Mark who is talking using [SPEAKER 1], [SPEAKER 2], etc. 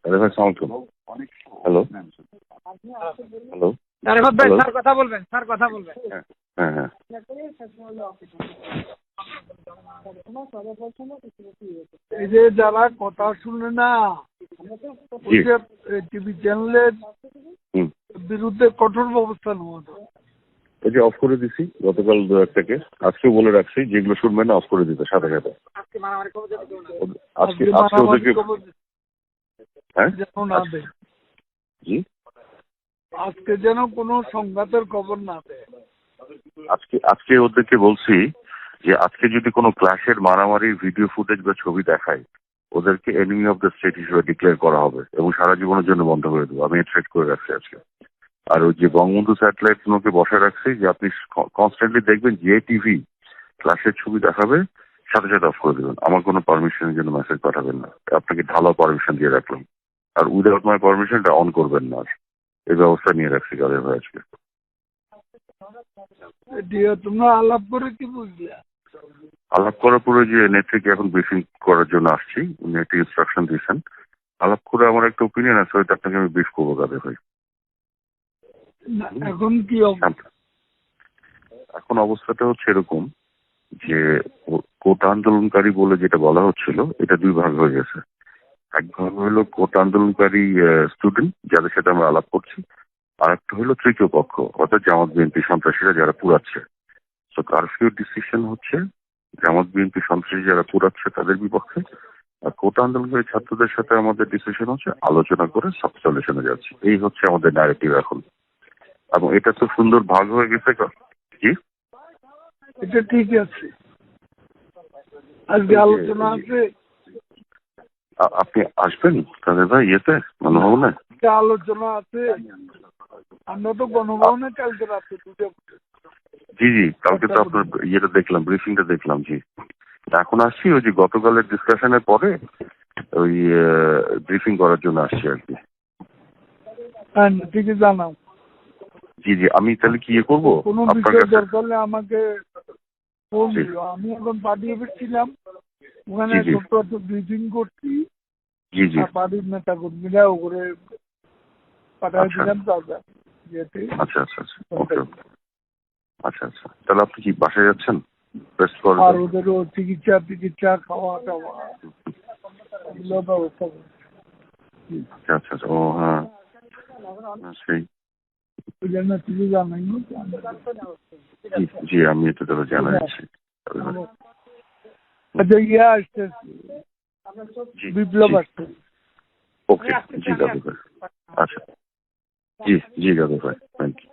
[SPEAKER 1] আরে ভাই সালাম আলাইকুম। হ্যালো হ্যালো
[SPEAKER 2] আরেফাত ভাই,
[SPEAKER 1] হ্যালো।
[SPEAKER 2] স্যার কথা বলবেন, স্যার কথা বলবেন।
[SPEAKER 1] হ্যাঁ হ্যাঁ
[SPEAKER 2] এই যে যারা কথা শুনে না,
[SPEAKER 1] জি।
[SPEAKER 2] টিভি চ্যানেলের
[SPEAKER 1] হুম।
[SPEAKER 2] বিরুদ্ধে কঠোর ব্যবস্থা নেওয়া হবে।
[SPEAKER 1] এই যে অফ করে দিছি গতকাল 2-1 থেকে, আজকেও বলে রাখছি যেগুলো শুনবেন না অফ করে দিতে সাথে সাথে। আজকে আজকে ওদেরকে হ্যাঁ
[SPEAKER 2] যেন না দেয়,
[SPEAKER 1] জি
[SPEAKER 2] আজকে যেন কোনো সংঘাতের খবর না দেয়।
[SPEAKER 1] আজকে আজকে ওদেরকে বলছি যে আজকে যদি কোনো ক্লাসের মারামারির ভিডিও ফুটেজ বা ছবি দেখায় ওদেরকে এনিমি অফ দ্য স্টেট হিসেবে ডিক্লেয়ার করা হবে এবং সারা জীবনের জন্য বন্ধ করে দেবো। আমি থ্রেট করে রাখছি আজকে। আর ওই যে বঙ্গবন্ধু স্যাটেলাইট গুলোকে বসায় রাখছি যে আপনি কনস্ট্যান্টলি দেখবেন যে টিভি ক্লাসের ছবি দেখাবে সাথে সাথে অফ করে দেবেন। আমার কোনো পারমিশনের জন্য মেসেজ পাঠাবেন না। আপনাকে ঢালাও পারমিশন দিয়ে রাখলাম। আর উইদাউট মাই পারমিশনটা অন করবেন না। আর এই ব্যবস্থা নিয়ে রাখছি কাদের ভাই আজকে।
[SPEAKER 2] তোমরা আলাপ করে কি বুঝলে?
[SPEAKER 1] আলাপ করার পরে যে নেত্রীকে এখন ব্রিফিং করার জন্য আসছি, উনি একটা ইনস্ট্রাকশন দিয়েছেন। আলাপ করে আমার একটা ওপিনিয়ন আছে, ওইটা আপনাকে আমি ব্রিফ করবো কাদের ভাই।
[SPEAKER 2] এখন কি
[SPEAKER 1] এখন অবস্থাটা হচ্ছে এরকম যে কোটা আন্দোলনকারী বলে যেটা বলা হচ্ছিল এটা 2 ভাগ হয়ে গেছে। এক ভাগ হলো কোটা আন্দোলনকারী স্টুডেন্ট যাদের সাথে আমরা আলাপ করছি, আর একটা হলো তৃতীয় পক্ষ অর্থাৎ জামাত বিএনপি সন্ত্রাসীরা যারা পুরাচ্ছে। তো কারফিউ ডিসিশন হচ্ছে জামাত বিএনপি সন্ত্রাসী যারা পুরাচ্ছে তাদের বিপক্ষে, আর কোটা আন্দোলনকারী ছাত্রদের সাথে আমাদের ডিসিশন হচ্ছে আলোচনা করে সলিউশনে যাচ্ছে। এই হচ্ছে আমাদের ন্যারেটিভ এখন, এবং এটা তো সুন্দর ভাগ হয়ে গেছে। জি
[SPEAKER 2] এটা ঠিক আছে, আজকে আলোচনা আছে।
[SPEAKER 1] আপনি আসবেন কাদের ভাই ইয়েতে গণভবনে?
[SPEAKER 2] আলোচনা আছে, আমরা তো গণভবনে কালকে রাতে 2টা।
[SPEAKER 1] জি জি, কালকে তো আপনার ইয়েটা দেখলাম, ব্রিফিংটা দেখলাম। জি এখন আসছি ওই যে গতকালের ডিসকাশনের পরে ওই ব্রিফিং করার জন্য আসছি আর কি।
[SPEAKER 2] হ্যাঁ ঠিক আছে, জানাও।
[SPEAKER 1] জি জি, আমি তাহলে কি ইয়ে করবো
[SPEAKER 2] কোনো
[SPEAKER 1] আপনার
[SPEAKER 2] বিষয়
[SPEAKER 1] কাছে?
[SPEAKER 2] দরকার হলে আমাকে ফোন দিও। আমি এখন পার্টি অফিস ছিলাম, ওখানে
[SPEAKER 1] জি জি
[SPEAKER 2] ছোট্ট একটা ব্রিফিং করছি।
[SPEAKER 1] জি জি।
[SPEAKER 2] পার্টির নেতা কর্মীরা ওপরে পাঠাই দিলাম তাদের ইয়েতে।
[SPEAKER 1] আচ্ছা আচ্ছা আচ্ছা, ওকে ওকে। আচ্ছা আচ্ছা, তাহলে আপনি কি বাসায় যাচ্ছেন? রেস্ট
[SPEAKER 2] আর
[SPEAKER 1] করবেন?
[SPEAKER 2] ওদেরও চিকিৎসা খাওয়া টাওয়া এগুলো ব্যবস্থা করছি।
[SPEAKER 1] আচ্ছা আচ্ছা আচ্ছা, ও হ্যাঁ সেই।
[SPEAKER 2] ওই জন্য কিছু জানাই না।
[SPEAKER 1] জি জি, আমি এটা তাহলে জানাচ্ছি।
[SPEAKER 2] আচ্ছা ইয়ে আসছে,
[SPEAKER 1] জি
[SPEAKER 2] বিপ্লব
[SPEAKER 1] জি,
[SPEAKER 2] আসছে।
[SPEAKER 1] ওকে। জি দাদু ভাই, আচ্ছা। জি জি দাদু ভাই, থ্যাংক ইউ।